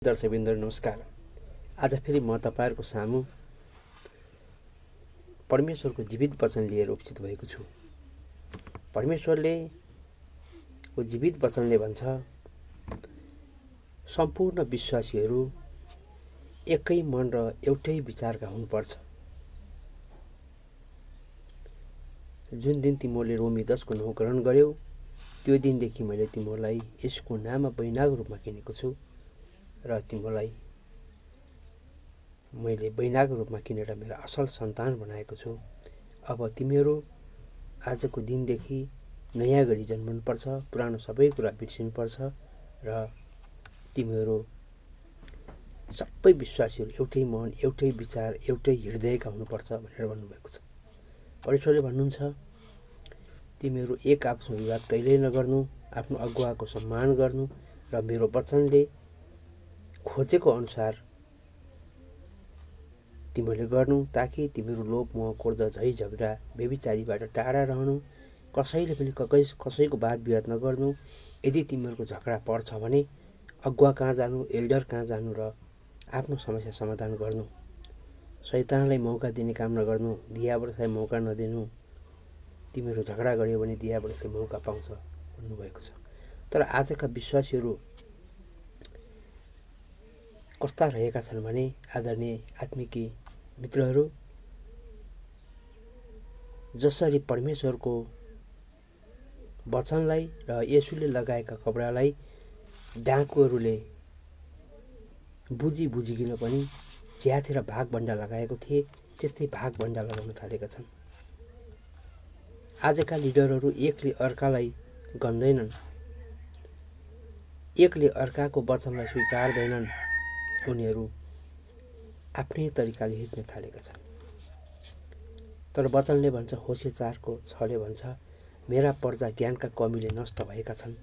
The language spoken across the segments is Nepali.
दर्शकवृन्द नमस्कार। आज फेरि म तपाईहरुको सामु परमेश्वरको जीवित वचन लिएर उपस्थित भएको छु। परमेश्वरले को जीवित वचनले भन्छ, सम्पूर्ण विश्वासीहरू एकै मन र एउटै विचारका हुनुपर्छ। जुन दिन तिमीहरूले रोमी 10 को 9 ग्रहण गर्यौ, त्यो दिनदेखि मैले तिमीहरूलाई यसको नाममा बैनाको रूपमा किनेको छु र तिमीलाई मैले बैनाको रूपमा किनेर मेरा असल सन्तान बनाएको छु। अब तिमीहरू आजको दिनदेखि नयाँ गरी जन्मनुपर्छ, पुरानो सबै कुरा बिर्सिनुपर्छ र तिमीहरू सबै विश्वासीहरू एउटै मन, एउटै विचार, एउटै हृदयका हुनुपर्छ भनेर भन्नुभएको छ। परमेश्वरले भन्नुहुन्छ, तिमीहरू एक आपसमा विवाद कहिल्यै नगर्नु, आफ्नो अगुवाको सम्मान गर्नु र मेरो वचनले खोजेको अनुसार तिमीहरूले गर्नु, ताकि तिमीहरू लोभ, मोह, क्रोध, झै झगडा, व्यभिचारीबाट टाढा रहनु, कसैले पनि कसैको वाद विवाद नगर्नु। यदि तिमीहरूको झगडा पर्छ भने अगुवा कहाँ जानु, एल्डर कहाँ जानु र आफ्नो समस्या समाधान गर्नु। शैतानलाई मौका दिने काम नगर्नु, दियावलसलाई मौका नदिनु। तिमीहरू झगडा गर्यो भने दियावलसले मौका पाउँछ भन्नुभएको छ। तर आजका विश्वासीहरू कस्ता रहेका छन् भने, आदरणीय आत्मिकी मित्रहरू, जसरी परमेश्वरको वचनलाई र येशूले लगाएका कपडालाई डाकुहरूले बुझिकन पनि च्यातेर भागभण्डा लगाएको थिए, त्यस्तै भागभण्डा लगाउन थालेका छन्। आजका लिडरहरू एकले अर्कालाई गन्दैनन्, एकले अर्काको वचनलाई स्वीकार्दैनन्, उनीहरू आफ्नै तरिकाले हिँड्न थालेका छन्। तर वचनले भन्छ, होशे 4:6ले भन्छ, मेरा प्रजा ज्ञानका कमीले नष्ट भएका छन्।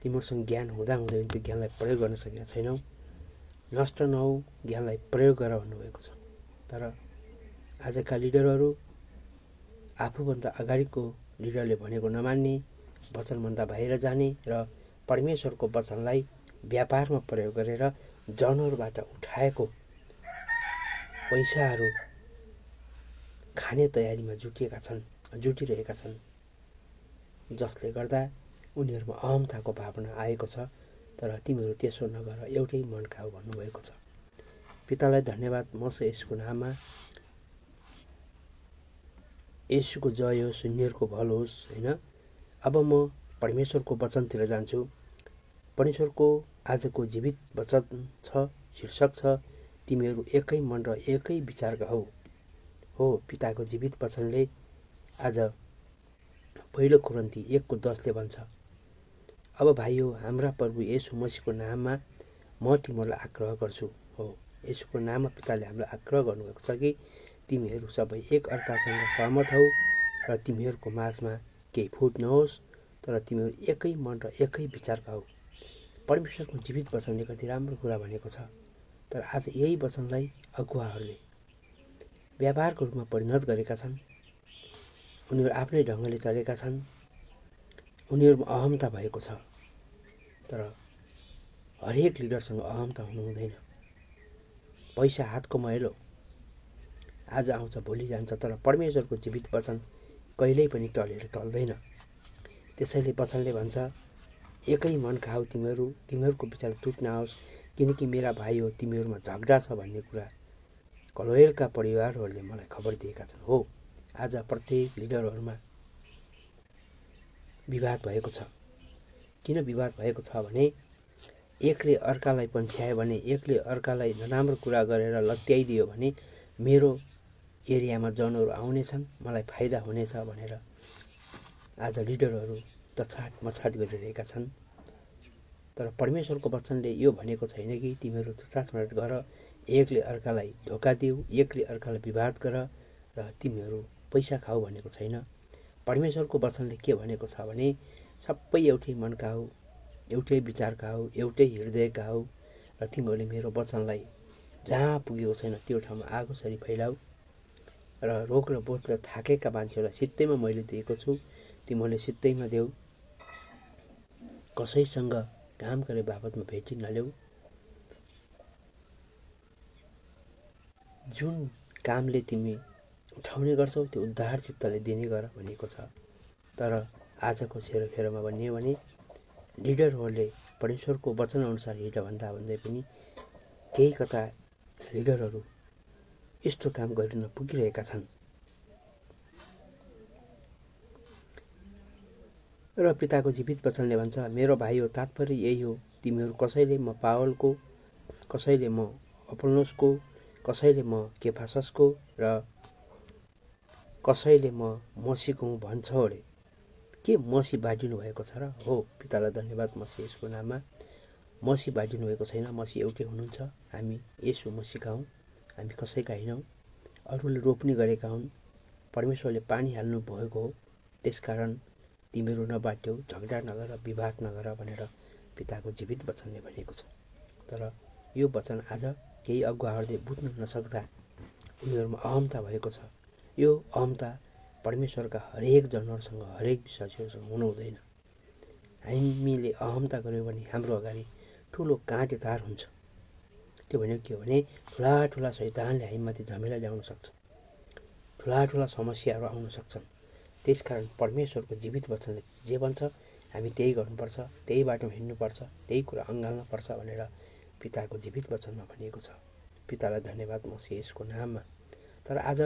तिमीहरूसँग ज्ञान हुँदाहुँदै त्यो ज्ञानलाई प्रयोग गर्न सकेका छैनौ। नष्ट नहौ, ज्ञानलाई प्रयोग गर भन्नुभएको छ। तर आजका लिडरहरू आफूभन्दा अगाडिको लिडरले भनेको नमान्ने, वचनभन्दा बाहिर जाने र परमेश्वरको वचनलाई व्यापारमा प्रयोग गरेर जनहरूबाट उठाएको पैसाहरू खाने तयारीमा जुटिरहेका छन्, जसले गर्दा उनीहरूमा अहमताको भावना आएको छ। तर तिमीहरू त्यसो नगर, एउटै मनका हो भन्नुभएको छ। पितालाई धन्यवाद, मस यसको नाममा येशूको जय होस्, उनीहरूको भलो होस्। होइन, अब म परमेश्वरको वचनतिर जान्छु। परमेश्वरको आजको जीवित वचन छ, शीर्षक छ, तिमीहरू एकै मन र एकै विचारका हो। पिताको जीवित वचनले आज 1 कोरिन्थी 1:10ले भन्छ, अब भाइयो, हाम्रा प्रभु येशू मसीहको नाममा म तिमीहरूलाई आग्रह गर्छु। हो, येशूको नाममा पिताले हामीलाई आग्रह गर्नुभएको छ कि तिमीहरू सबै एक अर्कासँग सहमत हौ र तिमीहरूको माझमा केही फुट नहोस्, तर तिमीहरू एकै मन र एकै विचारका हौ। परमेश्वरको जीवित वचनले कति राम्रो कुरा भनेको छ। तर आज यही वचनलाई अगुवाहरूले व्यापारको रूपमा परिणत गरेका छन्। उनीहरू आफ्नै ढङ्गले चलेका छन्। उनीहरूमा अहमता भएको छ। तर हरेक लिडरसँग अहमता हुनु हुँदैन। पैसा हातको मैलो, आज आउँछ भोलि जान्छ, तर परमेश्वरको जीवित वचन कहिल्यै पनि टल्दैन। त्यसैले वचनले भन्छ, एकै मनका हौ तिमीहरू, तिमीहरूको विचार टुट नहोस्, किनकि मेरा भाइ हो, तिमीहरूमा झगडा छ भन्ने कुरा कलोएलका परिवारहरूले मलाई खबर दिएका छन्। हो, आज प्रत्येक लिडरहरूमा विवाद भएको छ। किन विवाद भएको छ भने, एकले अर्कालाई पन्छ्यायो भने, एकले अर्कालाई नराम्रो कुरा गरेर लत्याइदियो भने मेरो एरियामा जनहरू आउनेछन्, मलाई फाइदा हुनेछ भनेर आज लिडरहरू तछाट मछाट गरिरहेका छन्। तर परमेश्वरको वचनले यो भनेको छैन कि तिमीहरू तछाट गर, एकले अर्कालाई धोका दिऊ, एकले अर्कालाई विवाद गर र तिमीहरू पैसा खाऊ भनेको छैन। परमेश्वरको वचनले के भनेको छ भने, सबै एउटै मनका हौ, एउटै विचारका हौ, एउटै हृदयका हौ र तिमीहरूले मेरो वचनलाई जहाँ पुगेको छैन त्यो ठाउँमा आगोसरी फैलाऊ र रोग र बोधले थाकेका मान्छेहरूलाई सित्तैमा मैले दिएको छु, तिमीहरूले सित्तैमा देऊ। कसैसँग काम गरे बाबतमा भेटी नल्याऊ। जुन कामले तिमी उठाउने गर्छौ त्यो उद्धार चित्तले दिने गर भनिएको छ। तर आजको सेरोफेरोमा भनियो भने लिडरहरूले परमेश्वरको वचनअनुसार हिँड भन्दा भन्दै पनि केही कता लिडरहरू यस्तो काम गरिन पुगिरहेका छन् र पिताको जीवित वचनले भन्छ, मेरो भाइ हो तात्पर्य यही हो, तिमीहरू कसैले म पावलको, कसैले म अपोल्लोसको, कसैले म केफाससको र कसैले म मसीहको हुँ भन्छौ अरे। के मसीह बाँडिनु भएको छ र? हो, पितालाई धन्यवाद मसीह यसको नाममा। मसीह बाँडिनु भएको छैन, मसीह एउटै हुनुहुन्छ। हामी यसो मसीहका हौँ, हामी कसैका होइनौँ। अरूले रोप्ने गरेका हुन्, परमेश्वरले पानी हाल्नु भएको हो। त्यसकारण तिमीहरू नबाट्यौ, झगडा नगर, विवाद नगर भनेर पिताको जीवित वचनले भनेको छ। तर यो वचन आज केही अगुवाहरूले बुझ्न नसक्दा उनीहरूमा अहमता भएको छ। यो अहमता परमेश्वरका हरेक जनहरूसँग, हरेक विश्वासीहरूसँग हुनु हुँदैन। हामीले अहमता गऱ्यौँ भने हाम्रो अगाडि ठुलो काँटेतार हुन्छ। त्यो भनेको के हो भने ठुला ठुला शैतानले हामीमाथि झमेला ल्याउन सक्छ, ठुला ठुला समस्याहरू आउन सक्छन्। त्यसकारण परमेश्वरको जीवित वचनले जे भन्छ हामी त्यही गर्नुपर्छ, त्यही बाटोमा हिँड्नुपर्छ, त्यही कुरा अँगाल्नुपर्छ भनेर पिताको जीवित वचनमा भनिएको छ। पितालाई धन्यवाद मसीह यसको नाममा। तर आज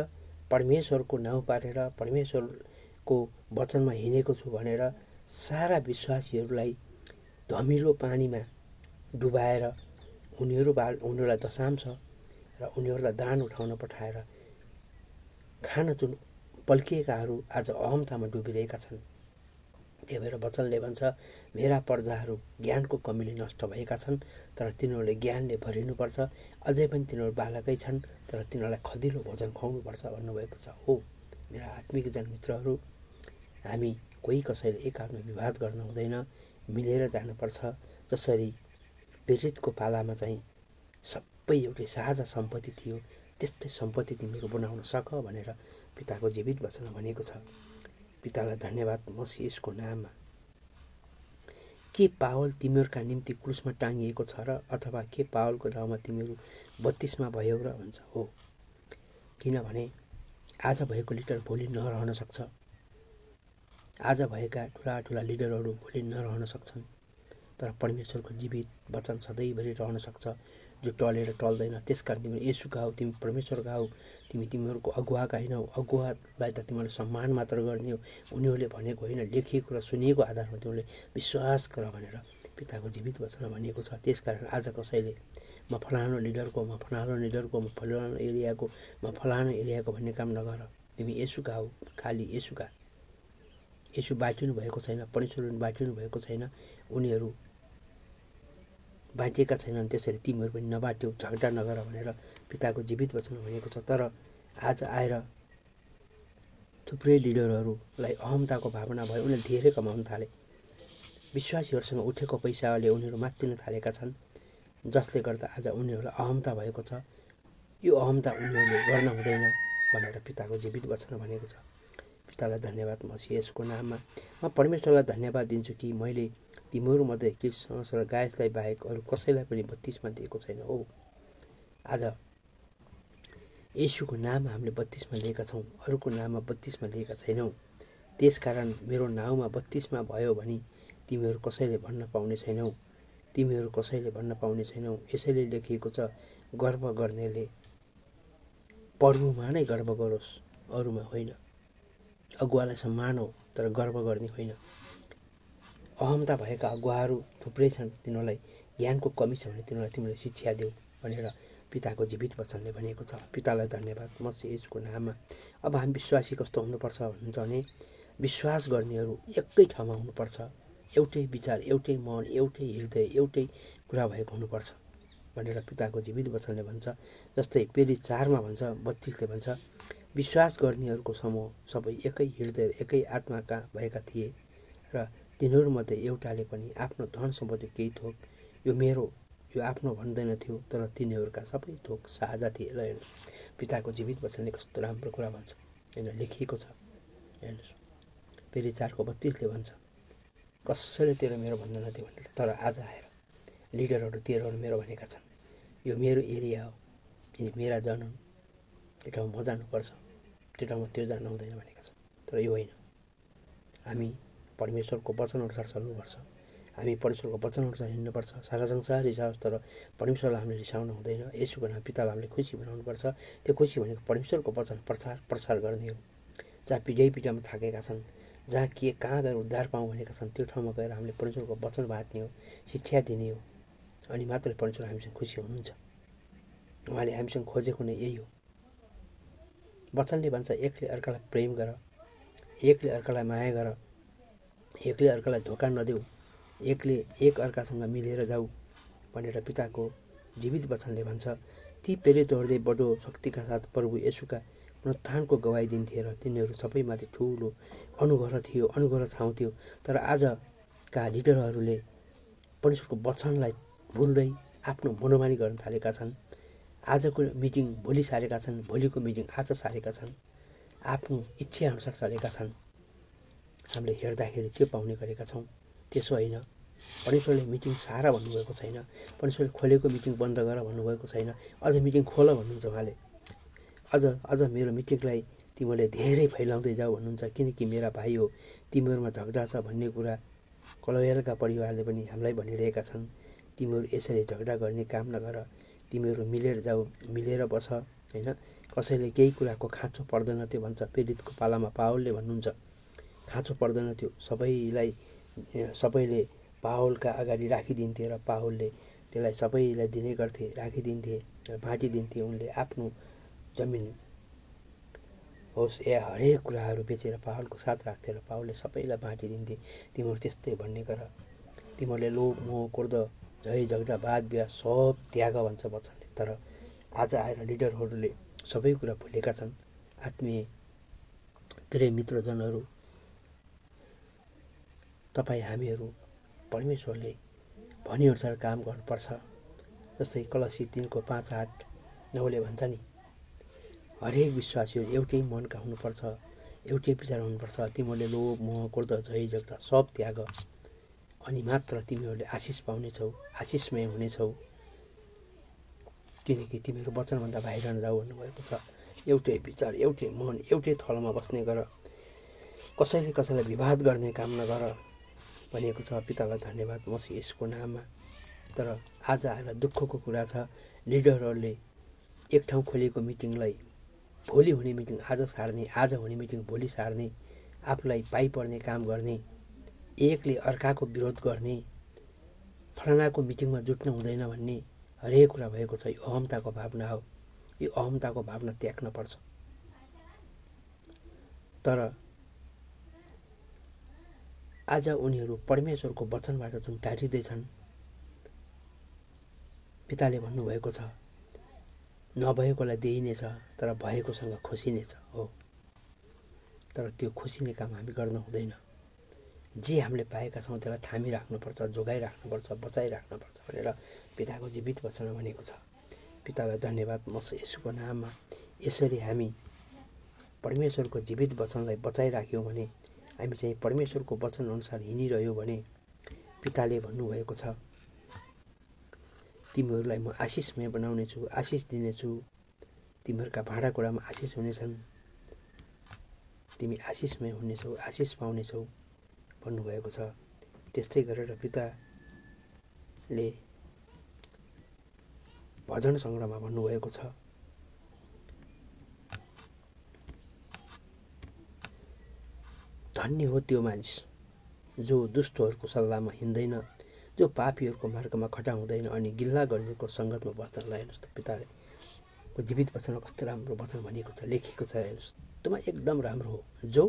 परमेश्वरको नाउँ पारेर परमेश्वरको वचनमा हिँडेको छु भनेर सारा विश्वासीहरूलाई धमिलो पानीमा डुबाएर उनीहरूलाई दशांश र उनीहरूलाई दान उठाउन पठाएर खान जुन पल्किएकाहरू आज अहमतामा डुबिरहेका छन्। त्यही भएर वचनले भन्छ, मेरा प्रजाहरू ज्ञानको कमीले नष्ट भएका छन्, तर तिनीहरूले ज्ञानले भरिनुपर्छ। अझै पनि तिनीहरू बालकै छन्, तर तिनीहरूलाई खदिलो भोजन खुवाउनुपर्छ भन्नुभएको छ। हो मेरा आत्मिक जनमित्रहरू, हामी कोही कसैले एकात्म विवाद गर्न हुँदैन, मिलेर जानुपर्छ। जसरी प्रेरितको पालामा चाहिँ सबै एउटै साझा सम्पत्ति थियो, त्यस्तै सम्पत्ति तिमीहरू बनाउन सक भनेर पिताको जीवित वचनमा भनेको छ। पितालाई धन्यवाद मसीह यसको नाममा। के पावल तिमीहरूका निम्ति क्रुसमा टाँगिएको छ र? अथवा के पावलको नाउँमा तिमीहरू बत्तिसमा भयो र? भन्छ। हो, किनभने आज भएको लिडर भोलि नरहन सक्छ। आज भएका ठुला ठुला लिडरहरू भोलि नरहन सक्छन्। तर परमेश्वरको जीवित वचन सधैँभरि रहन सक्छ, जो टलेर टल्दैन। त्यसकारण तिमी येशूका हौ, तिमी परमेश्वरका हौ, तिमीहरूको अगुवाका होइनौ। अगुवालाई त तिमीहरूले सम्मान मात्र गर्ने हो, उनीहरूले भनेको होइन, लेखिएको र सुनिएको आधारमा तिमीले विश्वास गर भनेर पिताको जीवित वचनमा भनिएको छ। त्यसकारण आज कसैले म फलानु लिडरको, म फलानु लिडरको, म फलानु एरियाको, म फलानु एरियाको भन्ने काम नगर। तिमी येशूका हौ, खालि येशूका। येशू बाँटिनु भएको छैन, परमेश्वर बाँटिनु भएको छैन, उनीहरू बाँटिएका छैनन्। त्यसरी तिमीहरू पनि नबाट्यौ, झगडा नगर भनेर पिताको जीवित वचनमा भनेको छ। तर आज आएर थुप्रै लिडरहरूलाई अहमताको भावना भयो, उनीहरूले धेरै कमाउन थाले। विश्वासीहरूसँग उठेको पैसाले उनीहरू मात्तिन थालेका छन्, जसले गर्दा आज उनीहरूलाई अहमता भएको छ। यो अहमता उनीहरूले गर्न हुँदैन भनेर पिताको जीवित वचनमा भनेको छ। पितालाई धन्यवाद मसीह यसको नाममा। म परमेश्वरलाई धन्यवाद दिन्छु कि मैले तिमीहरूमध्ये क्रिस्मस र गायसलाई बाहेक अरू कसैलाई पनि बत्तिसमा दिएको छैन। हो, आज येशूको नाममा हामीले बत्तिसमा लिएका छौँ, अरूको नाममा बत्तिसमा लिएका छैनौँ। त्यसकारण मेरो नाउँमा बत्तिसमा भयो भने तिमीहरू कसैले भन्न पाउने छैनौ, तिमीहरू कसैले भन्न पाउने छैनौ। यसैले लेखिएको छ, गर्व गर्नेले प्रभुमा नै गर्व गरोस्, अरूमा होइन। अगुवालाई सम्मान हो, तर गर्व गर्ने होइन। अहमता भएका अगुवाहरू थुप्रै छन्, तिनीहरूलाई ज्ञानको कमी छ भने तिमीलाई शिक्षा देऊ भनेर पिताको जीवित वचनले भनेको छ। पितालाई धन्यवाद मसीह यसको नाममा। अब हामी विश्वासी कस्तो हुनुपर्छ भन्छ भने विश्वास गर्नेहरू एकै ठाउँमा हुनुपर्छ, एउटै विचार, एउटै मन, एउटै हृदय, एउटै कुरा भएको हुनुपर्छ भनेर पिताको जीवित वचनले भन्छ। जस्तै प्रेरित 4 भन्छ, 32ले भन्छ, विश्वास गर्नेहरूको समूह सबै एकै हृदय, एकै आत्माका भएका थिए र तिनीहरूमध्ये एउटाले पनि आफ्नो धन सम्पत्ति केही थोक यो मेरो, यो आफ्नो भन्दैन थियो, तर तिनीहरूका सबै थोक साझा थिए। ल हेर्नुहोस्, पिताको जीवित वचनले कस्तो राम्रो कुरा भन्छ, होइन, लेखिएको छ। हेर्नुहोस्, फेरि 4:32ले भन्छ, कसैले तेरो मेरो भन्दैन थियो भनेर, तर आज आएर लिडरहरू तेरोहरू मेरो भनेका छन्। यो मेरो एरिया हो, यिनी मेरा जन हुन्, त्यो ठाउँमा म जानुपर्छ, त्यो ठाउँमा त्यो जानु हुँदैन भनेका छन्। तर यो होइन, हामी परमेश्वरको वचनअनुसार चल्नुपर्छ, हामी परमेश्वरको वचनअनुसार हिँड्नुपर्छ। सारा संसार रिसाओस् तर परमेश्वरलाई हामीले रिसाउनु हुँदैन। यसोको नाम पितालाई हामीले खुसी बनाउनुपर्छ। त्यो खुसी भनेको परमेश्वरको वचन प्रचार गर्ने हो। जहाँ पिटाइमा थाकेका छन्, जहाँ कहाँ गएर उद्धार पाऊँ भनेका छन्, त्यो ठाउँमा गएर हामीले परमेश्वरको वचन बाँड्ने हो, शिक्षा दिने हो। अनि मात्र परमेश्वर हामीसँग खुसी हुनुहुन्छ। उहाँले हामीसँग खोजेको नै यही हो। वचनले भन्छ एकले अर्कालाई प्रेम गर, एकले अर्कालाई माया गर, एकले अर्कालाई धोका नदेऊ, एक अर्कासँग मिलेर जाऊ भनेर पिताको जीवित वचनले भन्छ। ती प्रेरितहरूले बडो शक्तिका साथ प्रभु येशूका पुनरुत्थानको गवाई दिन्थे र तिनीहरू सबैमाथि ठुलो अनुग्रह छाउँथ्यो। तर आजका लिडरहरूले परमेश्वरको वचनलाई भुल्दै आफ्नो मनोमानी गर्न थालेका छन्। आजको मिटिङ भोलि सारेका छन्, भोलिको मिटिङ आज सारेका छन्, आफ्नो इच्छाअनुसार चलेका छन्। हामीले हेर्दाखेरि त्यो पाउने गरेका छौँ। त्यसो होइन, परमेश्वरले मिटिङ सार भन्नुभएको छैन, परमेश्वरले खोलेको मिटिङ बन्द गर भन्नुभएको छैन, अझ मिटिङ खोल भन्नुहुन्छ उहाँले। अझ मेरो मिटिङलाई तिमीहरूले धेरै फैलाउँदै जाऊ भन्नुहुन्छ, किनकि मेरा भाइ हो, तिमीहरूमा झगडा छ भन्ने कुरा कलवेलका परिवारले पनि हामीलाई भनिरहेका छन्। तिमीहरू यसरी झगडा गर्ने काम नगर, तिमीहरू मिलेर जाऊ, मिलेर बस, होइन। कसैले केही कुराको खाँचो पर्दैन त्यो भन्छ। प्रेरितको पालामा पावलले भन्नुहुन्छ खाँचो पर्दैन थियो, सबैले पावलका अगाडि राखिदिन्थे र पावलले त्यसलाई सबैलाई दिने गर्थे, राखिदिन्थे, बाँटिदिन्थे। उनले आफ्नो जमिन होस् या हरेक कुराहरू बेचेर पावलको साथ राख्थे र पावलले सबैलाई बाँटिदिन्थे। तिमीहरू त्यस्तै भन्ने गर, तिमीहरूले लोभ मोह क्रोध झै झगडा वाद विवाद सब त्याग भन्छ वचनले। तर आज आएर लिडरहरूले सबै कुरा भुलेका छन्। आत्मीय प्रिय मित्रजनहरू, तपाईँ हामीहरू परमेश्वरले भनेअनुसार काम गर्नुपर्छ। जस्तै कलसी 3:5-8-9ले भन्छ नि, हरेक विश्वासीहरू एउटै मनका हुनुपर्छ, एउटै विचार हुनुपर्छ। तिमीहरूले लोभ मोह क्रोध झै झगडा सब त्याग, अनि मात्र तिमीहरूले आशिष पाउनेछौ, आशिषमय हुनेछौ, किनकि तिमीहरू वचनभन्दा बाहिर नजाऊ भन्नुभएको छ। एउटै विचार, एउटै मन, एउटै थलोमा बस्ने गर, कसैलाई विवाद गर्ने काम नगर भनेको छ। पितालाई धन्यवाद मसीह येशूको नाममा। तर आज आएर दुःखको कुरा छ, लिडरहरूले एक ठाउँ खोलेको मिटिङलाई भोलि हुने मिटिङ आज सार्ने, आज हुने मिटिङ भोलि सार्ने, आफूलाई पाइपर्ने काम गर्ने, एकले अर्काको विरोध गर्ने, फलानाको मिटिङमा जुट्न हुँदैन भन्ने हरेक कुरा भएको छ। यो अहमताको भावना हो। यो अहमताको भावना त्याग्न पर्छ। तर आज उनीहरू परमेश्वरको वचनबाट जुन टाढिँदैछन्, पिताले भन्नुभएको छ नभएकोलाई दिइनेछ तर भएकोसँग खुसिनेछ हो। तर त्यो खुसिने काम हामी गर्न हुँदैन। जे हामीले पाएका छौँ त्यसलाई थामिराख्नुपर्छ, जोगाइराख्नुपर्छ, बचाइराख्नुपर्छ भनेर पिताको जीवित वचन भनेको छ। पितालाई धन्यवाद मसीह येशूको नाममा। यसरी हामी परमेश्वरको जीवित वचनलाई बचाइराख्यौँ भने, हामी चाहिँ परमेश्वरको वचन अनुसार हिँडिरह्यौँ भने पिताले भन्नुभएको छ तिमीहरूलाई म आशिषमय बनाउनेछु, आशिष दिनेछु, तिमीहरूका भाँडाकुँडामा आशिष हुनेछन्, तिमी आशिषमय हुनेछौ, आशिष पाउनेछौ भन्नुभएको छ। त्यस्तै गरेर पिताले भजन सङ्ग्रहमा भन्नुभएको छ, धन्य हो त्यो मानिस जो दुष्टहरूको सल्लाहमा हिँड्दैन, जो पापीहरूको मार्गमा खडा हुँदैन अनि गिल्ला गर्नेको सङ्गतमा बस्दैन। हेर्नुहोस् त, पिताको जीवित वचनमा कस्तो राम्रो वचन भनेको छ, लेखेको छ। हेर्नुहोस्, एकदमै एकदम राम्रो हो। जो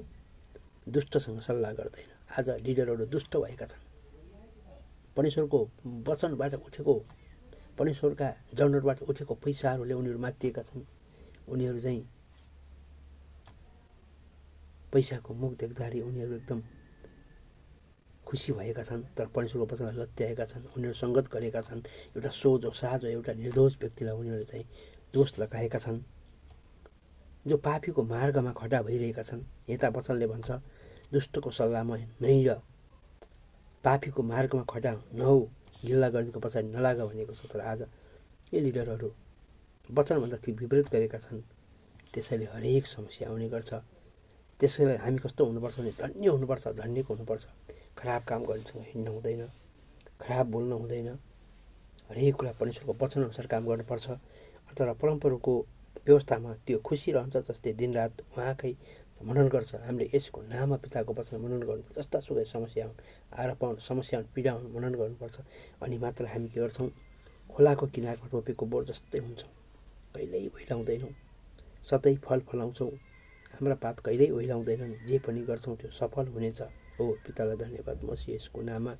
दुष्टसँग सल्लाह गर्दैन। आज लिडरहरू दुष्ट भएका छन्। परमेश्वरको वचनबाट उठेको, परमेश्वरका जनरबाट उठेको पैसाहरूले उनीहरू मात्तिएका छन्। उनीहरू चाहिँ पैसाको मुख देख्दाखेरि उनीहरू एकदम खुसी भएका छन्, तर परमेश्वरको वचनलाई लत्याएका छन्। उनीहरू सङ्गत गरेका छन्। एउटा सोझो साझो एउटा निर्दोष व्यक्तिलाई उनीहरू चाहिँ दोष लगाएका छन्, जो पापीको मार्गमा खडा भइरहेका छन्। यता वचनले भन्छ दुष्टको सल्लाहमा नहिँड, पापीको मार्गमा खडा नहौ, गिल्ला गर्नेको पछाडि नलाग भनेको छ। तर आज यी लिडरहरू वचनभन्दा विपरीत गरेका छन्। त्यसैले हरेक समस्या आउने गर्छ। त्यसैले हामी कस्तो हुनुपर्छ भने धन्य हुनुपर्छ, धन्यको हुनुपर्छ। खराब काम गर्नेसँग हिँड्नु हुँदैन, खराब बोल्नु हुँदैन, हरेक कुरा परमेश्वरको वचनअनुसार काम गर्नुपर्छ। तर परमप्रभुको व्यवस्थामा त्यो खुसी रहन्छ जसले दिनरात उहाँकै मनन गर्छ। हामीले यसको नाममा पिताको वचन मनन गर्नुपर्छ। जस्ता सुकै समस्या हुन्, आरोप आउन्, समस्या हुन्, पीडा हुन्, मनन गर्नुपर्छ। अनि मात्र हामी के गर्छौँ, खोलाको किनारमा रोपेको बोट जस्तै हुन्छौँ, कहिल्यै ओइलाउँदैनौँ, सधैँ फल फलाउँछौँ, हाम्रा पात कहिल्यै ओइलाउँदैनन्, जे पनि गर्छौँ त्यो सफल हुनेछ। हो पितालाई धन्यवाद। मसी यसको नाममा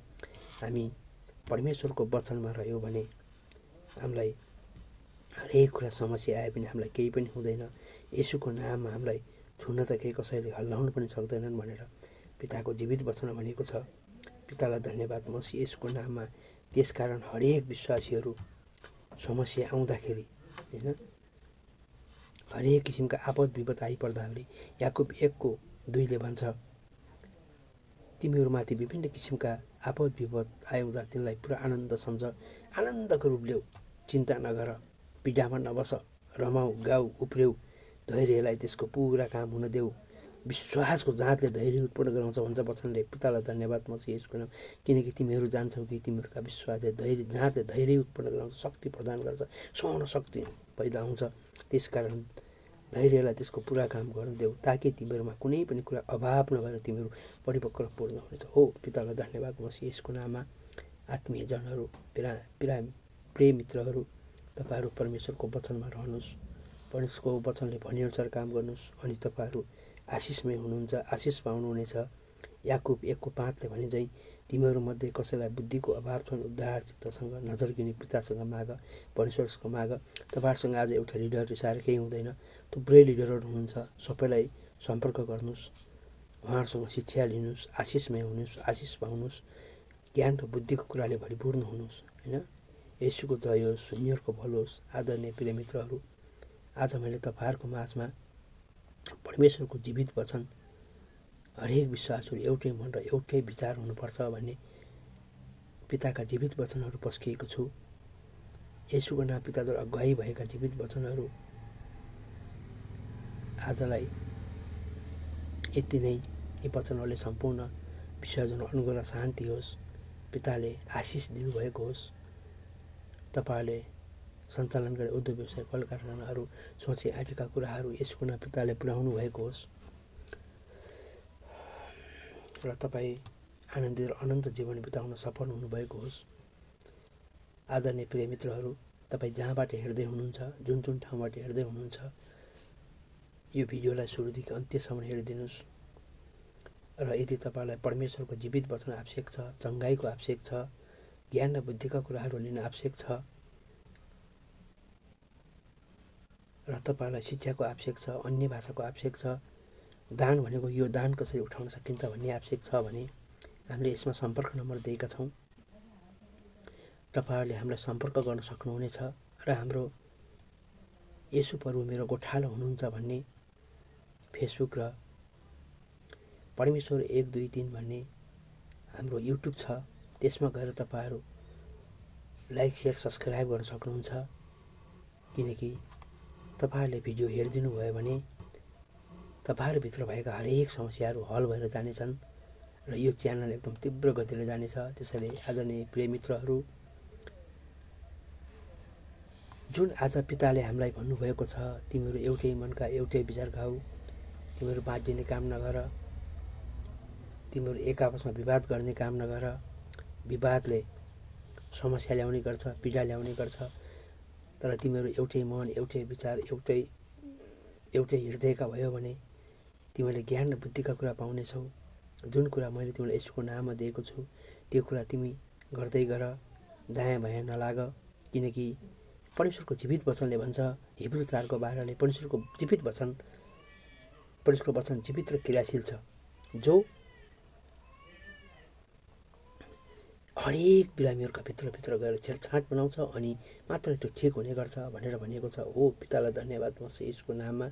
हामी परमेश्वरको वचनमा रह्यौँ भने हामीलाई हरेक कुरा समस्या आए पनि हामीलाई केही पनि हुँदैन। यसुको नाममा हामीलाई छुन त केही कसैले हल्लाउनु पनि सक्दैनन् भनेर पिताको जीवित वचन भनेको छ। पितालाई धन्यवाद मसी यसको नाममा। त्यसकारण हरेक विश्वासीहरू समस्या आउँदाखेरि होइन, हरेक किसिमका आपद विपद आइपर्दाखेरि याकुब 1:2 भन्छ, तिमीहरूमाथि विभिन्न किसिमका आपद विपद आउँदा तिनलाई पुरा आनन्द सम्झ, आनन्दको रूप ल्याऊ, चिन्ता नगर, पीडामा नबस, रमाऊ, गाऊ, उफ्र्यौ, धैर्यलाई त्यसको पुरा काम हुन देऊ। विश्वासको जाँचले धैर्य उत्पन्न गराउँछ भन्छ वचनले। पितालाई धन्यवाद मसी यसको नाम। किनकि तिमीहरू जान्छौ कि तिमीहरूका विश्वासले जाँचले धैर्य उत्पन्न गराउँछ, शक्ति प्रदान गर्छ, सहन शक्ति पैदा हुन्छ। त्यसकारण धैर्यलाई त्यसको पुरा काम गर्न देऊ, ताकि तिमीहरूमा कुनै पनि कुरा अभाव नभएर तिमीहरू परिपक्व पूर्ण हुनेछ। हो पितालाई धन्यवाद मसी यसको नाममा। आत्मीय जनहरू, प्रिय मित्रहरू, तपाईँहरू परमेश्वरको वचनमा रहनुहोस्, परमेश्वरको वचनले भनेअनुसार काम गर्नुहोस्, अनि तपाईँहरू आशिषमय हुनुहुन्छ, आशिष पाउनुहुनेछ। याकुब 1:5 भने चाहिँ तिमीहरूमध्ये कसैलाई बुद्धिको अभाव छ भने उद्धार चित्तसँग नजर गिर्ने पितासँग माग, परमेश्वरसँग माग। तपाईँहरूसँग आज एउटा लिडर रिसाएर केही हुँदैन, थुप्रै लिडरहरू हुनुहुन्छ, सबैलाई सम्पर्क गर्नुहोस्, उहाँहरूसँग शिक्षा लिनुहोस्, आशिषमय हुनुहोस्, आशिष पाउनुहोस्, ज्ञान र बुद्धिको कुराले भरिपूर्ण हुनुहोस् होइन। यसुको जय होस्, सुन्नेहरूको भलो होस्। आदरणीय प्रिय मित्रहरू, आज मैले तपाईँहरूको माझमा परमेश्वरको जीवित वचन, हरेक विश्वासहरू एउटै मन र एउटै विचार हुनुपर्छ भन्ने पिताका जीवित वचनहरू पस्किएको छु। यसुको नाम पिताद्वारा अगुवाई भएका जीवित वचनहरू आजलाई यति नै। यी वचनहरूले सम्पूर्ण विश्वजन अनुग्रह र शान्ति होस्, पिताले आशिष दिनुभएको होस्। तपाईँहरूले सञ्चालन गरे उद्योग व्यवसाय कल कारखानाहरू, सोचे आँटेका कुराहरू यसको नाम पिताले पुर्याउनु भएको होस् र तपाईँ आनन्दित र अनन्त जीवन बिताउन सफल हुनुभएको होस्। आदरणीय प्रिय मित्रहरू, तपाईँ जहाँबाट हेर्दै हुनुहुन्छ, जुन जुन ठाउँबाट हेर्दै हुनुहुन्छ, यो भिडियोलाई सुरुदेखि अन्त्यसम्म हेरिदिनुहोस्। र यदि तपाईँलाई परमेश्वरको जीवित वचन आवश्यक छ, चङ्गाइको आवश्यक छ, ज्ञान र बुद्धिका कुराहरू लिन आवश्यक छ, र तपाईँलाई शिक्षाको आवश्यक छ, अन्य भाषाको आवश्यक छ, दान भनेको यो दान कसरी उठाउन सकिन्छ भन्ने आवश्यक छ भने हामीले यसमा सम्पर्क नम्बर दिएका छौँ। तपाईँहरूले हामीलाई सम्पर्क गर्न सक्नुहुनेछ र हाम्रो यसु प्रभु मेरो गोठालो हुनुहुन्छ भन्ने फेसबुक र परमेश्वर 123 भन्ने हाम्रो युट्युब छ, त्यसमा गएर तपाईँहरू लाइक सेयर सब्सक्राइब गर्न सक्नुहुन्छ। किनकि तपाईँहरूले भिडियो हेरिदिनु भयो भने तपाईँहरूभित्र भएका हरेक समस्याहरू हल भएर जानेछन् र यो च्यानल एकदम तीव्र गतिले जानेछ। त्यसैले आदरणीय प्रिय मित्रहरू, जुन आज पिताले हामीलाई भन्नुभएको छ, तिमीहरू एउटै मनका एउटै विचार खाऊ, तिमीहरू बाँडिने काम नगर, तिमीहरू एक आपसमा विवाद गर्ने काम नगर। विवादले समस्या ल्याउने गर्छ, पीडा ल्याउने गर्छ। तर तिमीहरू एउटै मन, एउटै विचार, एउटै हृदयका भयो भने तिमीले ज्ञान र बुद्धिका कुरा पाउनेछौ। जुन कुरा मैले तिमीलाई यसको नाममा दिएको छु त्यो कुरा तिमी गर्दै गर, दायाँ बायाँ नलाग। किनकि परमेश्वरको जीवित वचनले भन्छ, हिब्रू 4:12ले परमेश्वरको वचन जीवित र क्रियाशील छ, जो हरेक बिरामीहरूका भित्र गएर छेडछाड बनाउँछ अनि मात्र त्यो ठिक हुने गर्छ भनेर भनिएको छ। हो पितालाई धन्यवाद म यसको नाममा।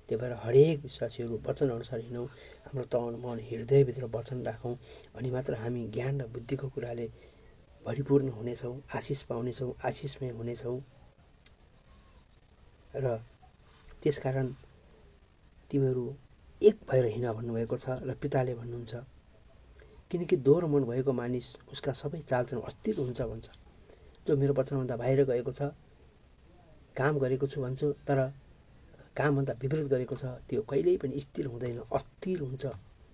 त्यही भएर हरेक विश्वासीहरू वचन अनुसार हिँडौँ, हाम्रो तन मन हृदयभित्र वचन राखौँ, अनि मात्र हामी ज्ञान र बुद्धिको कुराले भरिपूर्ण हुनेछौँ, आशिष पाउनेछौँ, आशिषमय हुनेछौँ। र त्यसकारण तिमीहरू एक भएर हिँड भन्नुभएको छ र पिताले भन्नुहुन्छ। किनकि दोहोरो मन भएको मानिस उसका सबै चालचलन अस्थिर हुन्छ भन्छ। जो मेरो वचनभन्दा बाहिर गएको छ, काम गरेको छु भन्छु तर कामभन्दा विपरीत गरेको छ, त्यो कहिल्यै पनि स्थिर हुँदैन, अस्थिर हुन्छ।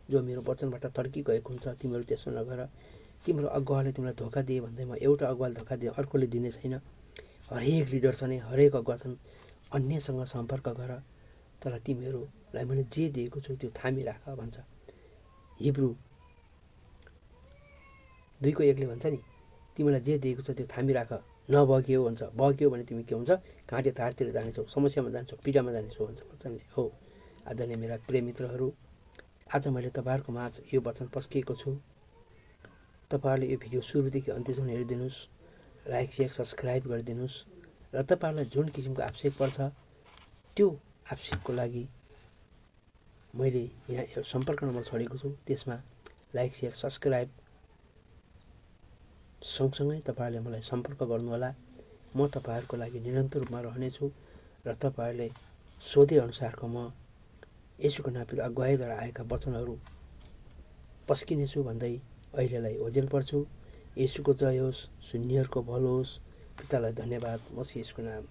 जो मेरो वचनबाट तर्किगएको हुन्छ तिमीहरू त्यसो नगर। तिम्रो अगुवाले तिमीलाई धोका दिए भन्दैमा एउटा अगुवाले धोका दिए अर्कोले दिने छैन। हरेक लिडर छन्, हरेक अगुवा छन्, अन्यसँग सम्पर्क गर, तर तिमीहरूलाई मैले जे दिएको छु त्यो थामिराख भन्छ। हिब्रू 2:1 भन्छ नि, तिमीलाई जे दिएको छ त्यो थामिराख, नबग्यो भन्छ। बग्यो भने तिमी के हुन्छ, काँटे तारतिर जानेछौ, समस्यामा जानेछौ, पीडामा जानेछौ भन्छ वचनले। हो आदरणीय मेरा प्रिय मित्रहरू, आज मैले तपाईँहरूको माझ यो वचन पस्किएको छु। तपाईँहरूले यो भिडियो सुरुदेखि अन्त्यसम्म हेरिदिनुहोस्, लाइक सेयर सब्सक्राइब गरिदिनुहोस् र तपाईँहरूलाई जुन किसिमको आवश्यक पर्छ त्यो आवश्यकको लागि मैले यहाँ सम्पर्क नम्बर छोडेको छु, त्यसमा लाइक सेयर सब्सक्राइब सँगसँगै तपाईँहरूले मलाई सम्पर्क गर्नुहोला। म तपाईँहरूको लागि निरन्तर रूपमा रहनेछु र तपाईँहरूले सोधे अनुसारको म येशूको नामले अगुवाईद्वारा आएका वचनहरू पस्किनेछु भन्दै अहिलेलाई ओजेल पर्छु। येशूको जय होस्, शून्यहरूको भलो होस्। पितालाई धन्यवाद। मसीह येशूको नाम।